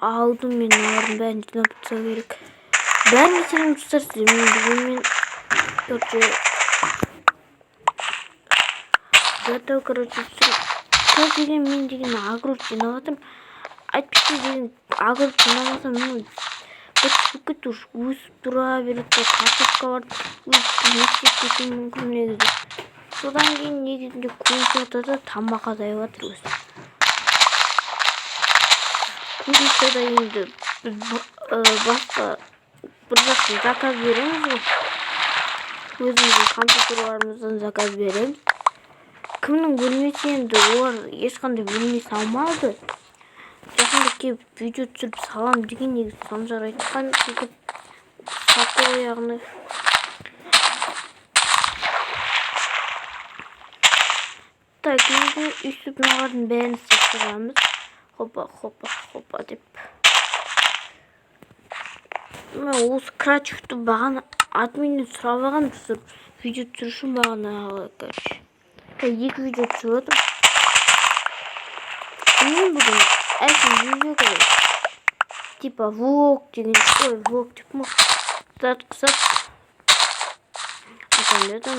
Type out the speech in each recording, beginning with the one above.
aldım ben onların ben yapsa gerek. Ben bitirim tutarım bugün Зато, короче, как деген мен деген агро жинаватырмын. Әйтпесе деген агро жинамасам мен бүкіт өсіп тұра береді. Картошка бар, өсіп мектеп кетуі мүмкін негізі. Содан кейін негізінде курицада тамақ азайыватыр өзі. Курицада енді басқа бір жақтан заказ береміз ғой. Өзіміздің компьютерларымыздан заказ береміз. Кімнің бөлмесі енді олар ешқандай бөлме салмады. Жақында келіп видео түсіріп салам деген негізі Санжар айтқан сөйтіп сату яғни. Так, енді үстіп мағардың бәрін сақтырамыз. Хопа деп. Мен осы Крачевті бағана админнен сұрап алған видео түсіруші бағана короче. Екі видео түсіп отыр. Мен бүгін әсін видео көрем. Типа влог деген, влог деп мұ. Затқысап. Атамды да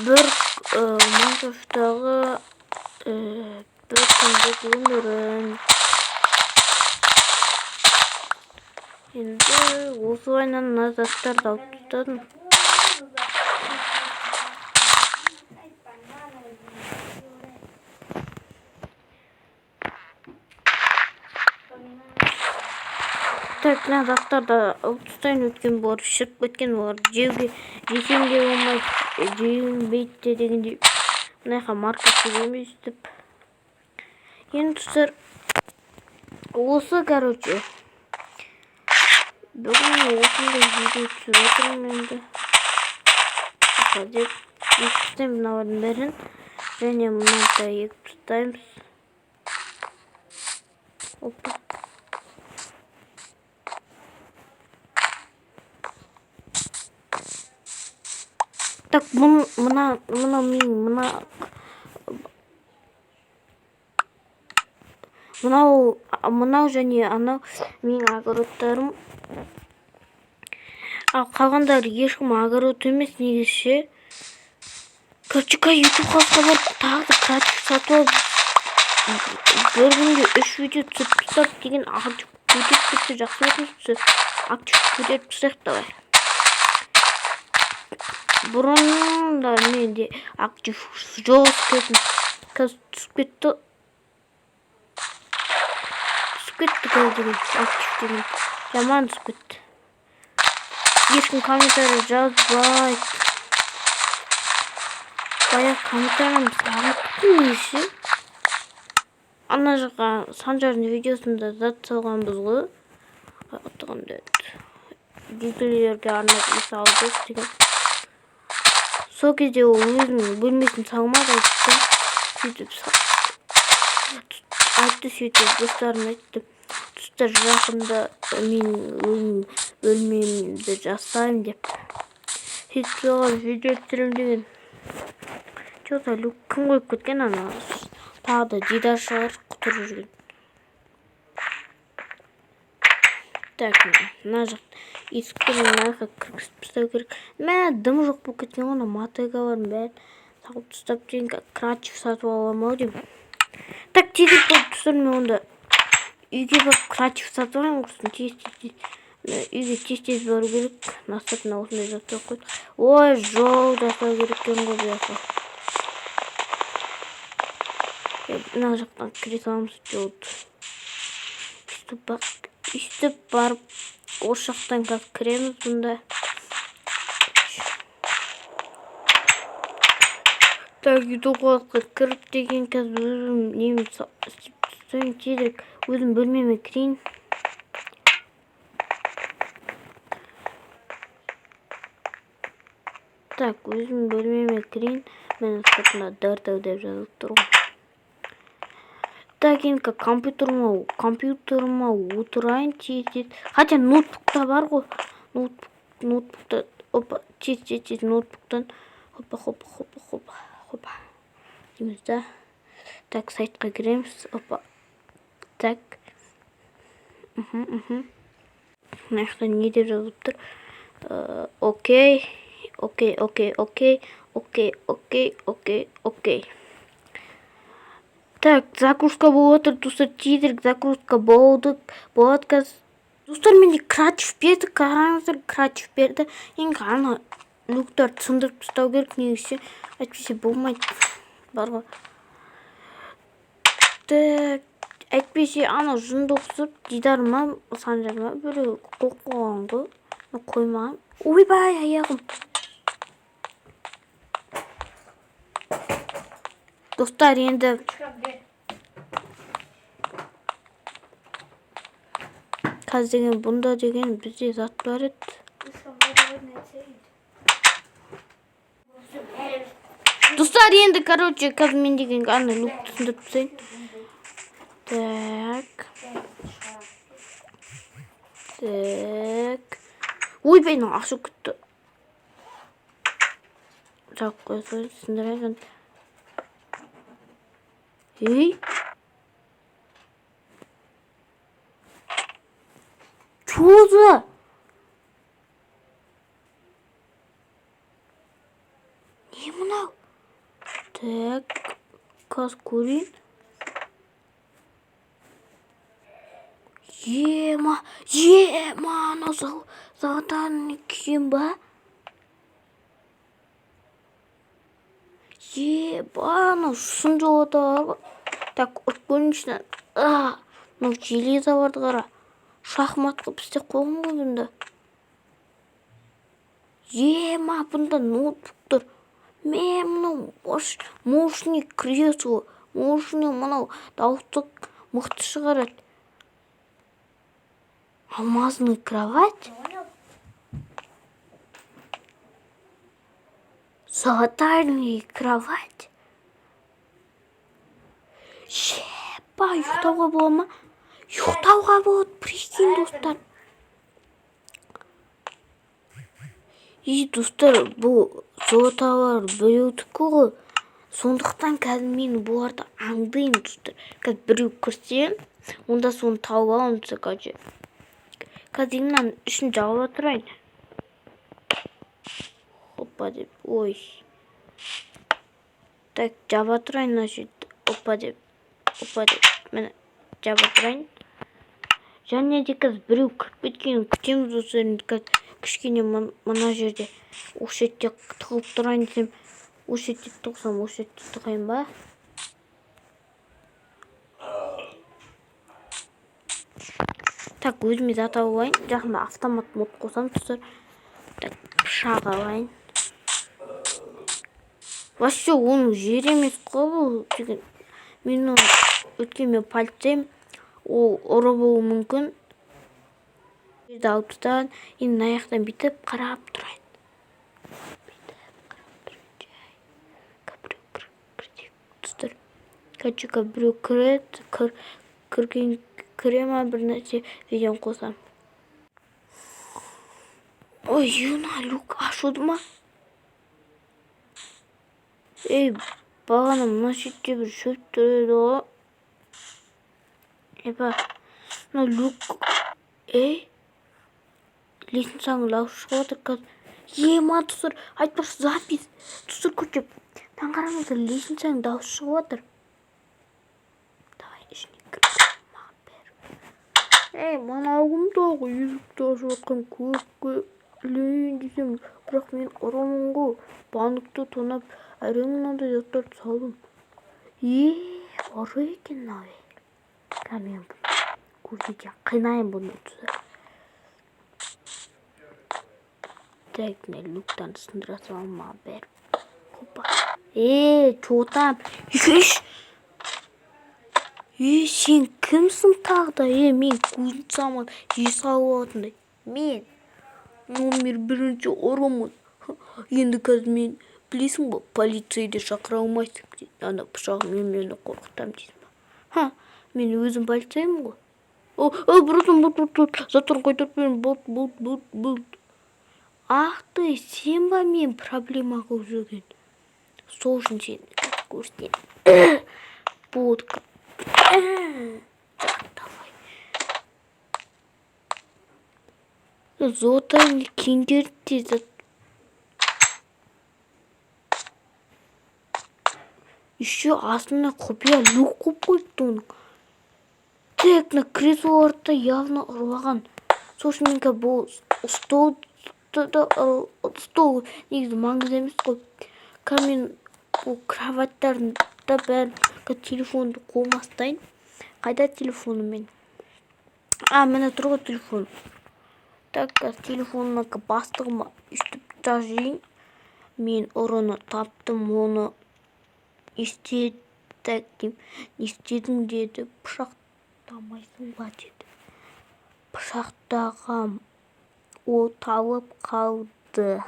бір Майнкрафттағы бір күндік өмірін. Енді осы ойынан назаттарды алып тұтадым. Так, назаттарды алып тұтайын өткен болар, шырып кеткен болар. Жесем де болмайды, жеймейді дегенде мынайға марка сөйлемейіз деп. Енді тұстар осы короче. Бүгін осындай видео түсіп отырмын енді. Деп екі тұтаймыз мыналардың бәрін. Және мынада екі тұтаймыз. Опа. Так, мынау және анау менің огородтарым. Ал қалғандары ешкім огород емес негізше. Короче, YouTube қалысқа барып тағы да Крачев сатып алып бір күнде 3 видео түсіп тұтап деген актив көтеріп кетсе жақсы болатын актив көтеріп тұсақ давай. Бұрын да менде актив жоқ кететін. Қазір түсіп кетті. Қазір деген актив деген жаман түсіп кетті. Ешкім комментарий жазбайды. Баяғы комментарийім сағаттым неше. Ана жаққа Санжардың видеосында зат салғанбыз ғой. Отығымды жүзгілерге арнап салды деген. Сол кезде ол өзінің бөлмесін салмады айтты. Сөйтіп достарым айтты. Тұстар жақында мен бөлмемді жасаймын деп. Сөйтіп соған видео түсірем деген. Жоқта кім қойып кеткен ана. Тағы да Дидар шығар құтырып жүрген. Так, мына жақ есікті мынаға кіргізіп тастау керек. Мен дым жоқ болып кеткен ғой, мотыгалардың бәрін салып тастап дейін Крачев сатып аламын ау деймін. Так, тезек болып тұстар мен онда үйге барып Крачев сатып алайын құрсын. Үйге тез бару керек. Настатына осындай жасау қойды. Ой, жол жасау керек екен ғой бұл жаққа. Мына жақтан кіре саламыз жолды. Үстіп барып осы жақтан қазір кіреміз бұнда. Так, үйдіғалыққа кіріп деген қазір өзім немін сөйін тезірек өзім бөлмеме кірейін. Так, өзім бөлмеме кірейін. Мен сыртына дартау деп жазылып тұр ғой. Так, енді компьютеріма отырайын тез. Хотя ноутбукта бар ғой. Ноутбукта, опа, тез ноутбуктан. Хопа. Дейміз да. Так, сайтқа кіреміз. Опа. Так. Мына жақта не деп жазылып тұр? Окей. Так, загрузка болып отыр, достар. Тизер загрузка болады қазір. Достар, менде креатив берді, қараңыздар, креатив берді. Енді ана люктарды сындырып тастау керек, негізі әйтпесе болмайды. Бар ғой. Так, әйтпесе ана жынды оқысып, дидарыма, санжарыма біреу қоққан ғой. Қоймаған. Ойбай, аяғым. Достар, енді қазір деген бұнда деген бізде зат бар еді. Достар, енді, короче, қазір мен деген ана люкті сындырып тастайын. Так. Ойбай, ашу күтті. Так, қойсай, сындырайын. Ей? Чё за? Не мынау? Так, қазір көрейін. Ема, ана заводтан киім ба? Ана сын жауыда бар. Так, көрінішінен. Мынау железа барды қара. Шахмат қып істеп қойған ғой бұнда. Бұнда ноутбук тұр. Мен мынау мощный кресло. Мощный мынау дауысты мықты шығарады. Алмазный кровать. Золотарный кровать. Ұйықтауға бола ма? Ұйықтауға болады, прикинь, достар. Достар, бұл золоталар біреудікі ғой. Сондықтан қазір мен бұларды аңдайын, достар. Қазір біреу кірсе, онда соны тауып алынса, қазір. Қазір мынан ішін жауып отырайын. Опа деп, ой. Так, жауып отырайын, значит. Опа деп, мені жауып отырайын. Және де қазір біреу кіріп кеткенін күтеміз, достар. Кішкене мына жерде осы жерде тығылып тұрайын десем, осы жерде тұқсам, осы жерде тұқайын ба? Так, өзіме зат алайын. Жақында автомат мод қосам, достар. Так, пышақ алайын. Вообще, оның жер емес қой бұл. Мен өткенмен полицейм. Ол ұры болуы мүмкін. Жерді алып тастаған. Енді аяқтан бүйтіп қарап тұрайын. Достар, кәчіка біреу кіреді. Кіре ма бір нәрсе видеоны қосам. Ой, юна, люк ашуды ма? Ей, бағана мына шетте бір шөп тұреді ғой. Мына люк. Лесницаның дауысы шығып отыр қазір. Ма, достар, айтпақшы запись. Достар, көтеп. Таңғарамызда лесницаның дауысы шығып отыр. Давай, ішіне кіріп. Манауымдағы есікті ашып жатқан көкке ілейін десем, бірақ мен ұрымын ғой. Банкты тонап, әрең мынандай заттарды салдым. Ұры екен мынау. Мен көрсетен қинайын бұны. Так, мен люктан сындыра салам ма бәрі. Хопа. Чо там? Сен кімсің тағда? Мен көзін саман салып отындай. Мен номер 1 ұрымын. Енді қазір мен білесің ба, полицейді шақыра алмайсың. Ана пышағымен мені қорқытам дейсің ба? Мен өзім полицеймін ғой. Бұрын, затыр қойдырып берін, бұлт. Ах ты, сен ба мен проблема қылып жүрген? Сол үшін сені көрсетейін. болды. Давай. Золотая киндерти. Еще астына құпия люк қойып қойыпты оның. Тек на креслоларды явно ұрлаған. Сосын мен бұл стол негізі маңызды емес қой. Мен бұл кроваттардың да бәрін телефонды қолмастайын. Қайда телефоны мен? Мені тұрғы телефон. Так, телефонына бастығыма үстіп жазайын. Мен ұрыны таптым, оны істедім. Не істедің деді. Пышақтамайсың ба деді. Пышақтағам. Ол талып қалды.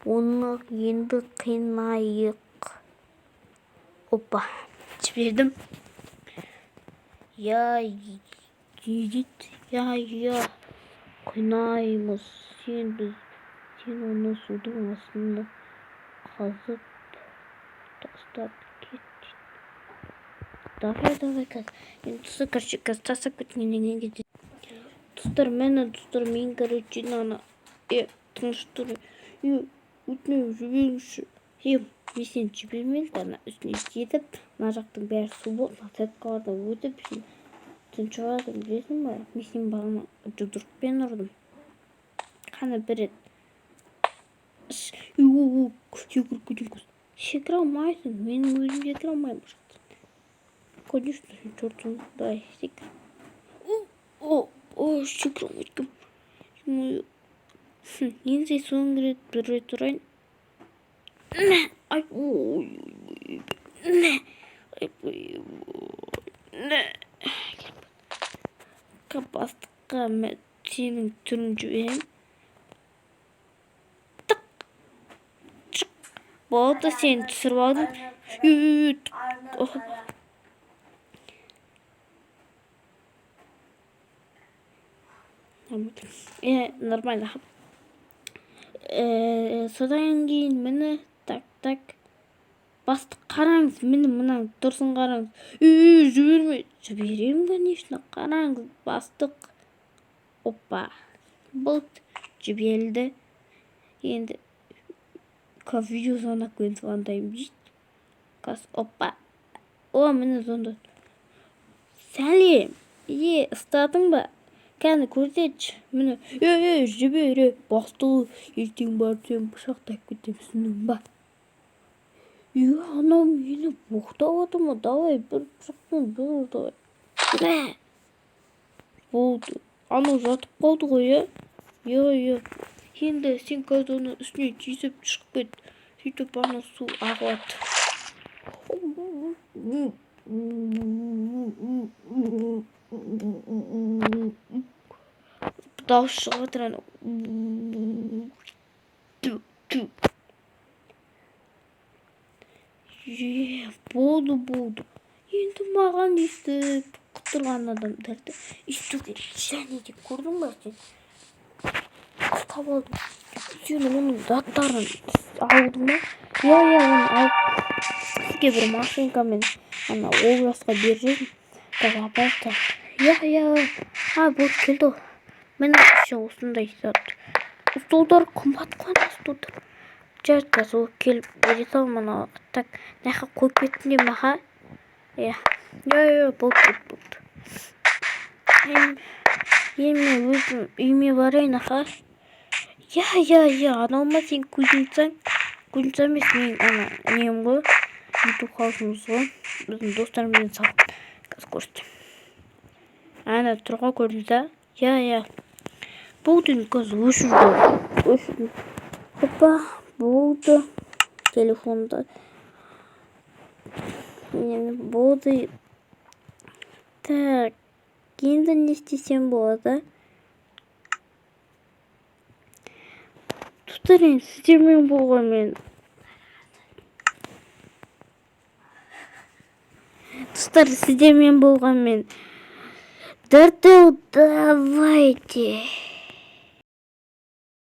Оны енді қинайық. Опа, жібердім. Қинаймыз. Сен оны судың астына қазып тастап кет. Давай, қазір. Енді қазір тастап кеткеннен кейін. Достар, мен, короче, тыныш тұр. Өтінемін, жіберіңізші. Мен сені жібермеймін, үстіне жетіп, мына жақтың бәрі су болды, сәтқаларда өтіп, тұншығады, білесің ба? Мен сені бағана жұдырықпен ұрдым. Қана бір рет. Секіре алмайсың, менің өзім секіре алмаймын. Конечно, сен тұрдың, давай, секір. Секіре алмайсың. Енді соңғы рет бір рет ұрайын. Бастыққа сенің түрін жіберем. Болды, сен түсіріп алдың. Нормально. Содан кейін мені так. Бастық қараңыз, мені мұнан тұрсын қараңыз. Жіберме. Жіберем, конечно, қараңыз, бастық. Опа. Болды, жіберілді. Енді видео звонок қойын звондайым дейді. Опа. Мені звондады. Сәлем. Ұстадың ба? Кәні көрсетші. Мені, жібере. Бастығы, ертең барып сен пышақтап кетемісің ба? Анау мені боқтап отыр ма? Давай, бір пышақпен бір давай. Болды. Анау жатып қалды ғой, Енді сен қазір оны үстіне түйсіп шығып кет. Сөйтіп ана су ағылады. Дауыс шығып жатыр анау. Болды. Енді маған естіп құтырған адамдарды естуге және де көрдің ба сен? Ұстап алдым. Сен оның заттарын алдың ба? Оны алып сізге бір машинкамен олжасқа беріп апарып. Болды, келді. Мені еще осындай зат. Столдар қымбат қана столдар. Жарты сол келіп бере сал мына. Так, нәқа қойып кеттің де маға? Болды. Мен өзім үйме барайын, аха. Анаума сен көзінсаң емес, мен нем ғой. YouTube қалшымыз ғой. Біздің достарымызбен салып. Қазір көрсетем. Тұрға көрдіңіз да? Болды, қазір өшірді. Опа, болды. Телефонда. Болды. Так, енді не істесем болады? Тұтарен, сіздермен болған мен. Достар, сіздермен болған мен. Давайте.